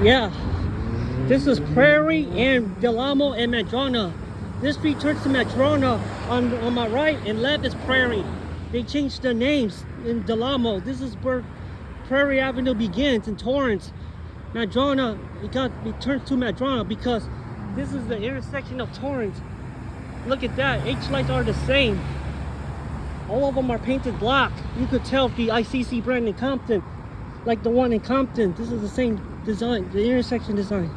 Yeah, this is Prairie and Del Amo and Madrona. This street turns to Madrona on my right, and left is Prairie. They changed the names in Del Amo. This is where Prairie Avenue begins in Torrance. Madrona, it turns to Madrona because this is the intersection of Torrance. Look at that, H lights are the same. All of them are painted black. You could tell the ICC brand in Compton, like the one in Compton. This is the same design, the intersection design.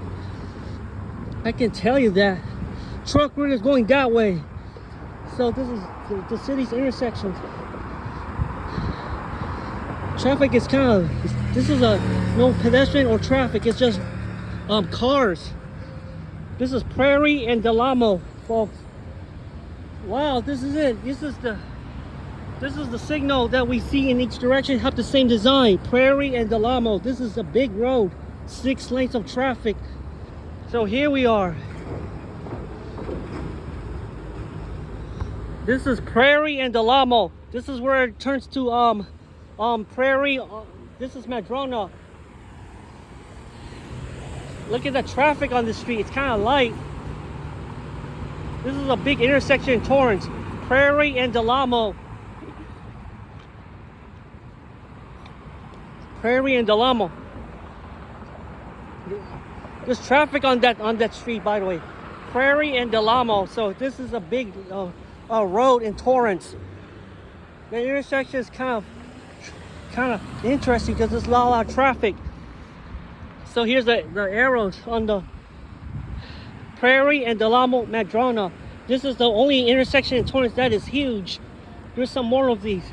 I can tell you that. Truck route is going that way. So this is the city's intersections. Traffic is this is no pedestrian or traffic, it's just cars. This is Prairie and Del Amo, folks. Wow, this is it. This is the signal that we see in each direction, have the same design. Prairie and Del Amo. This is a big road, 6 lanes of traffic. So here we are. This is Prairie and Del Amo. This is where it turns to Prairie. This is Madrona. Look at the traffic on the street. It's kind of light. This is a big intersection in Torrance. Prairie and Del Amo. Prairie and Del Amo. There's traffic on that street, by the way. Prairie and Del Amo. So this is a big road in Torrance. The intersection is kind of interesting because there's a lot of traffic. So here's the arrows on the Prairie and Del Amo Madrona. This is the only intersection in Torrance that is huge. There's some more of these.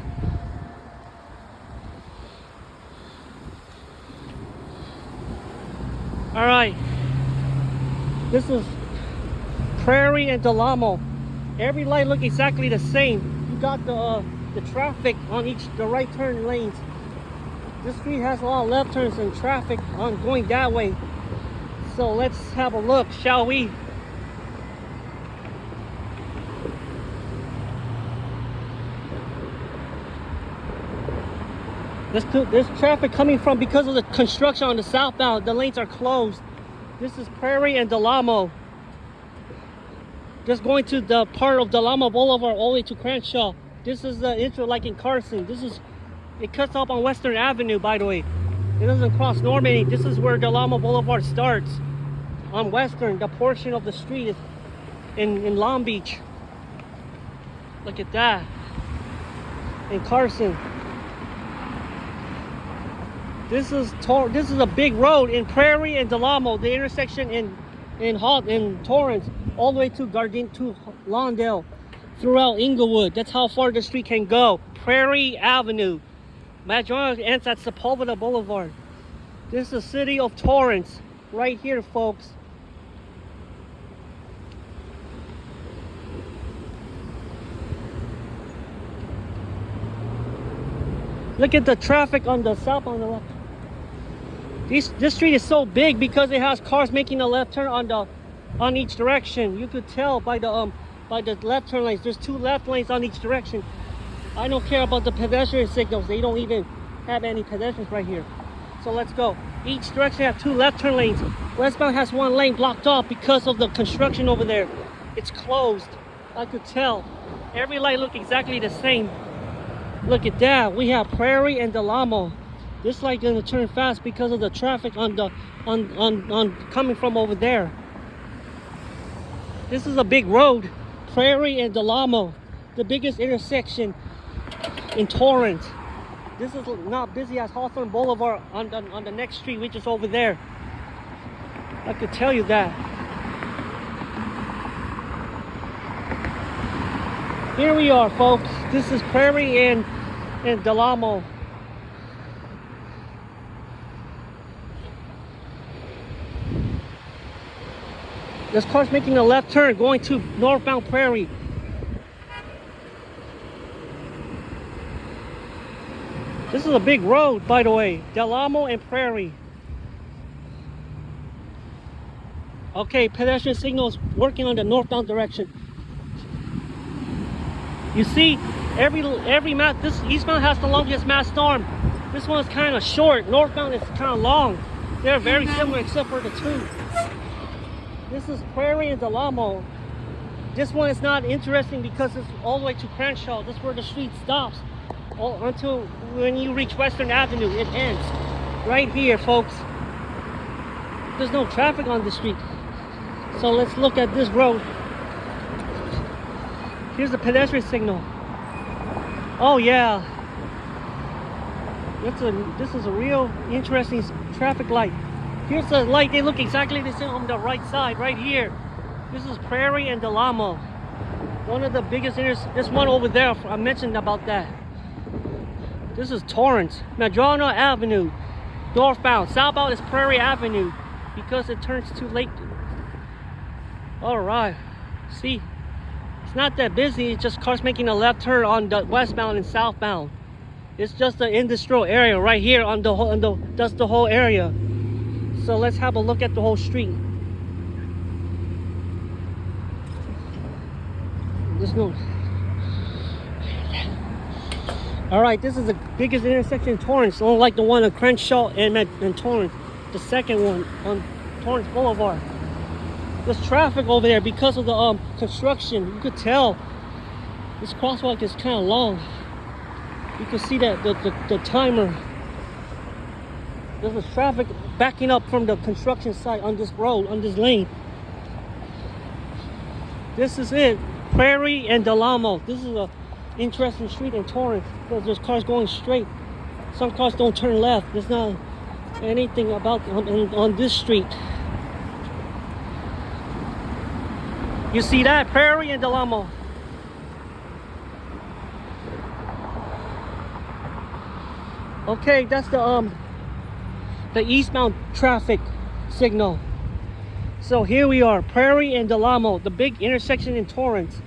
All right, this is Prairie and Del Amo. Every light look exactly the same. You got the traffic on the right turn lanes. This street has a lot of left turns and traffic on going that way. So let's have a look, shall we? There's traffic coming from because of the construction on the southbound. The lanes are closed. This is Prairie and Del Amo. Just going to the part of Del Amo Boulevard all the way to Crenshaw. This is the intro, like in Carson. It cuts off on Western Avenue, by the way. It doesn't cross Normandy. This is where Del Amo Boulevard starts. On Western, the portion of the street is in Long Beach. Look at that. In Carson. This is a big road in Prairie and Del Amo, the intersection in Torrance, all the way to Lawndale, throughout Inglewood. That's how far the street can go. Prairie Avenue. Madrona ends at Sepulveda Boulevard. This is the city of Torrance, right here, folks. Look at the traffic on the south, on the left. This street is so big because it has cars making a left turn on each direction. You could tell by the left turn lanes. There's 2 left lanes on each direction. I don't care about the pedestrian signals. They don't even have any pedestrians right here. So let's go. Each direction has 2 left turn lanes. Westbound has 1 lane blocked off because of the construction over there. It's closed. I could tell. Every light looks exactly the same. Look at that. We have Prairie and Del Amo. This light gonna turn fast because of the traffic on coming from over there. This is a big road. Prairie and Del Amo, the biggest intersection in Torrance. This is not busy as Hawthorne Boulevard on the next street, which is over there. I could tell you that. Here we are, folks. This is Prairie and Del Amo. This car's making a left turn going to northbound Prairie. This is a big road, by the way. Del Amo and Prairie. Okay, pedestrian signals working on the northbound direction. You see, every map, this eastbound has the longest mass storm. This one's kind of short. Northbound is kind of long. They're very similar except for the two. This is Prairie and Del Amo. This one is not interesting because it's all the way to Crenshaw. That's where the street stops. Until when you reach Western Avenue, it ends. Right here, folks. There's no traffic on the street. So let's look at this road. Here's the pedestrian signal. Oh yeah. This is a real interesting traffic light. Here's the light. They look exactly the same on the right side, right here. This is Prairie and Del Amo. One of the biggest this one over there, I mentioned about that. This is Torrance, Madrona Avenue, northbound. Southbound is Prairie Avenue because it turns too late. All right, see, it's not that busy. It's just cars making a left turn on the westbound and southbound. It's just the industrial area right here on the whole, that's the whole area. So let's have a look at the whole street. There's no. All right, this is the biggest intersection in Torrance, unlike the one on Crenshaw and Torrance. The second one on Torrance Boulevard. There's traffic over there because of the construction. You could tell this crosswalk is kind of long. You can see that the timer. There's a traffic backing up from the construction site on this road, on this lane. This is it, Prairie and Del Amo. This is a interesting street in Torrance because there's cars going straight. Some cars don't turn left. There's not anything about on this street. You see that, Prairie and Del Amo. Okay, that's the eastbound traffic signal. So here we are, Prairie and Del Amo, the big intersection in Torrance.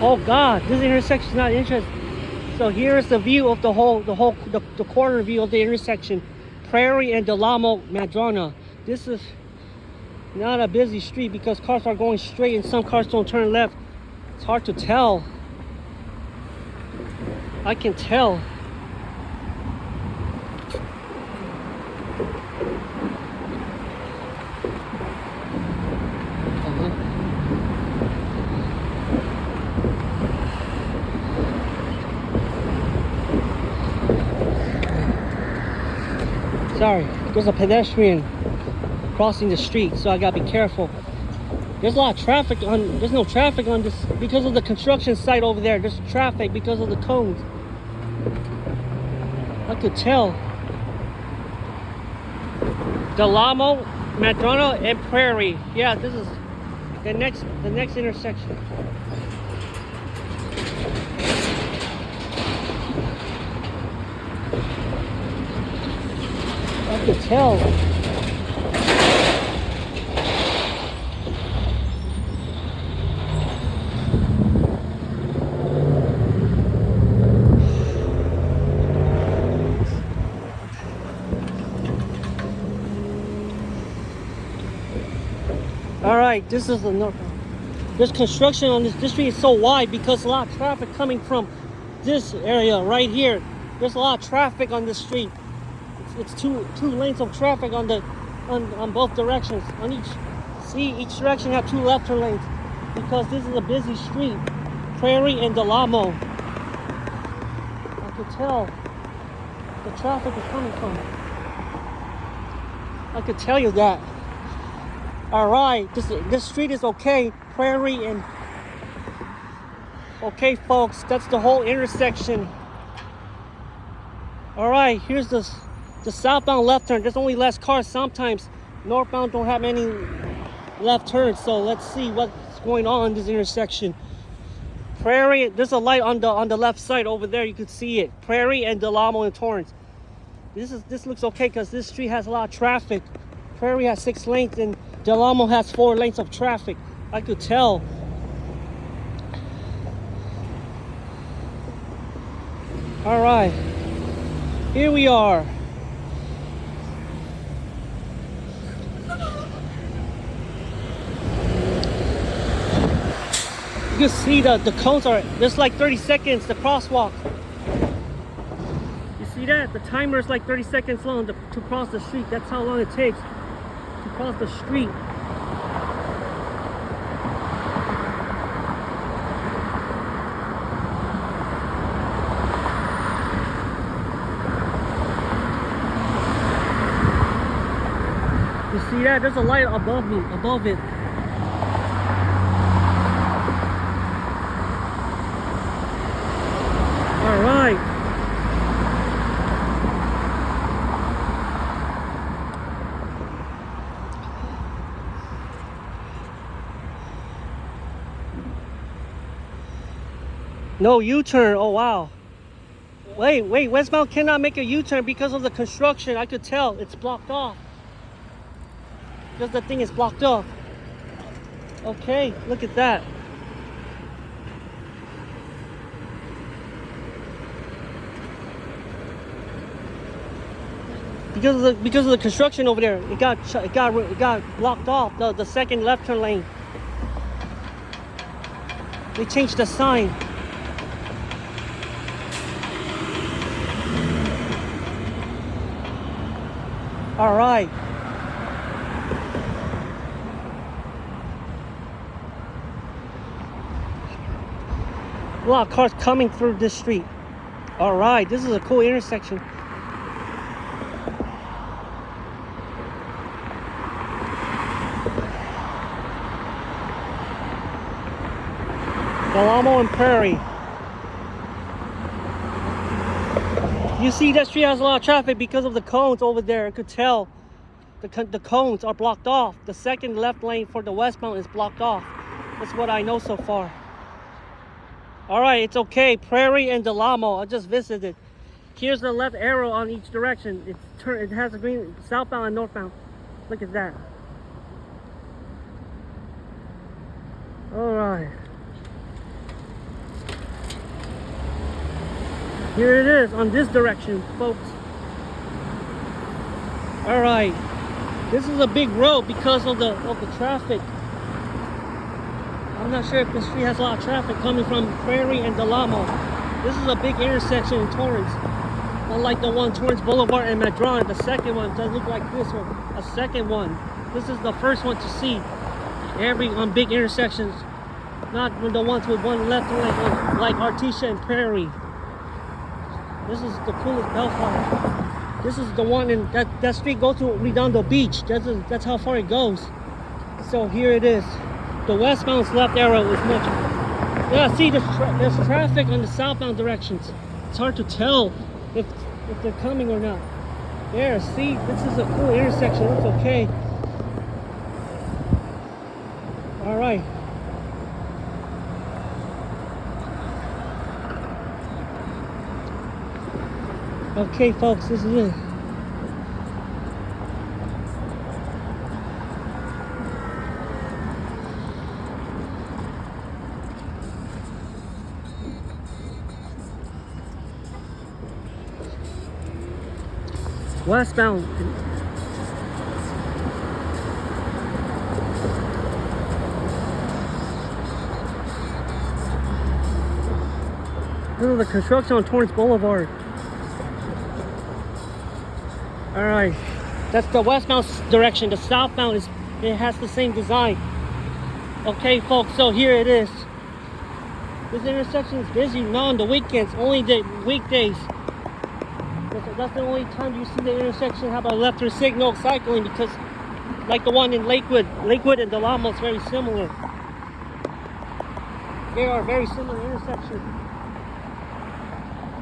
Oh God, this intersection is not interesting. So here is the view of the corner view of the intersection, Prairie and Del Amo, Madrona. This is not a busy street because cars are going straight and some cars don't turn left. It's hard to tell. I can tell. Sorry, there's a pedestrian crossing the street, so I gotta be careful. There's a lot of traffic there's no traffic on this because of the construction site over there. There's traffic because of the cones. I could tell. Del Amo, Madrona, and Prairie. Yeah, this is the next intersection. I could tell. All right, this is the north. There's construction on this street is so wide because a lot of traffic coming from this area right here. There's a lot of traffic on this street. It's two lanes of traffic on both directions. Each direction have two left turn lanes because this is a busy street, Prairie and Del Amo. I could tell the traffic is coming from. I could tell you that. All right, this street is okay, Prairie and okay, folks. That's the whole intersection. All right, here's the southbound left turn. There's only less cars sometimes. Northbound don't have any left turns. So let's see what's going on in this intersection. Prairie, there's a light on the left side over there. You can see it. Prairie and Del Amo and Torrance. This looks okay because this street has a lot of traffic. Prairie has 6 lanes and Del Amo has 4 lanes of traffic. I could tell. All right, here we are. can see the cones are, there's like 30 seconds, the crosswalk. You see that? The timer is like 30 seconds long to cross the street. That's how long it takes to cross the street. You see that? There's a light above me, above it. All right. No U-turn. Oh wow. Wait, westbound cannot make a U-turn because of the construction. I could tell it's blocked off. Because the thing is blocked off. Okay, look at that. Because of the construction over there, it got blocked off, the second left turn lane. They changed the sign. All right. A lot of cars coming through this street. All right, this is a cool intersection. Amo and Prairie. You see that street has a lot of traffic because of the cones over there. I could tell the cones are blocked off. The second left lane for the westbound is blocked off. That's what I know so far. All right, it's okay. Prairie and Del Amo. I just visited. Here's the left arrow on each direction. It has a green southbound and northbound. Look at that. All right. Here it is on this direction, folks. All right. This is a big road because of the traffic. I'm not sure if the street has a lot of traffic coming from Prairie and Del Amo. This is a big intersection in Torrance. Unlike the one Torrance Boulevard and Madrona, the second one does look like this one. A second one. This is the first one to see on big intersections. Not the ones with one left lane like Artesia and Prairie. This is the coolest bellfire. This is the one in that street goes to Redondo Beach. That's how far it goes. So here it is. The westbound's left arrow is much. Yeah, see, there's traffic on the southbound directions. It's hard to tell if they're coming or not. There, see, this is a cool intersection. It's okay. All right. Okay, folks, this is it. Westbound. This is the construction on Torrance Boulevard. All right, that's the westbound direction. The southbound it has the same design. Okay, folks, so here it is. This intersection is busy, not on the weekends, only the weekdays. That's the only time you see the intersection have a left turn signal cycling, because like the one in Lakewood and Del Amo is very similar. They are very similar intersections.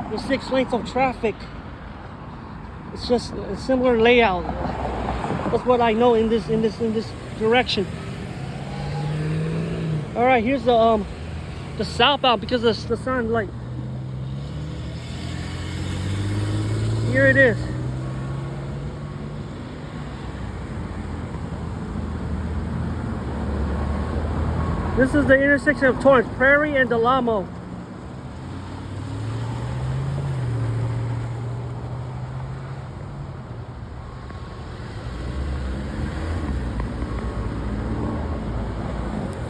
There's 6 lanes of traffic. It's just a similar layout. That's what I know in this direction. All right, here's the southbound because the sun light. Here it is. This is the intersection of Torrance, Prairie, and Del Amo.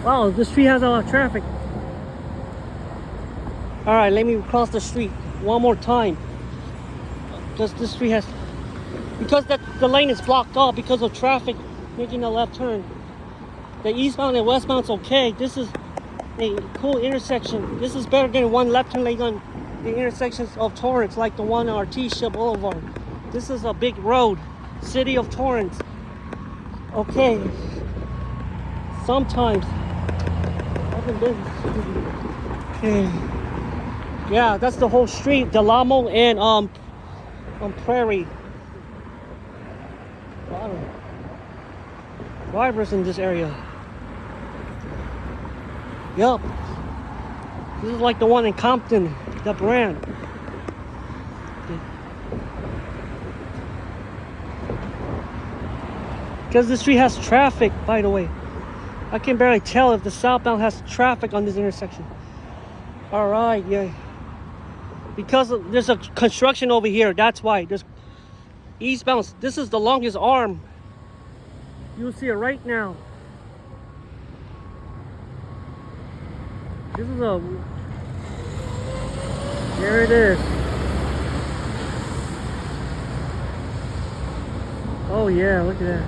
Wow, this street has a lot of traffic. All right, let me cross the street one more time. Because this street has, because the lane is blocked off because of traffic making a left turn. The eastbound and westbound's okay. This is a cool intersection. This is better than one left turn lane on the intersections of Torrance, like the one on Artesia Boulevard. This is a big road, city of Torrance. Okay. Sometimes I haven't been. Okay. Yeah, that's the whole street, Delamo and on Prairie. A lot of drivers in this area. Yup. This is like the one in Compton, the brand. Because the street has traffic, by the way. I can barely tell if the southbound has traffic on this intersection. All right, yeah. Because there's a construction over here, that's why. There's eastbound. This is the longest arm. You'll see it right now. This is a... There it is. Oh yeah, look at that.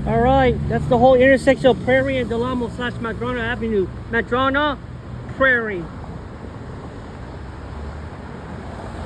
All right, that's the whole intersection of Prairie and Delamo / Madrona Avenue. Madrona, Prairie.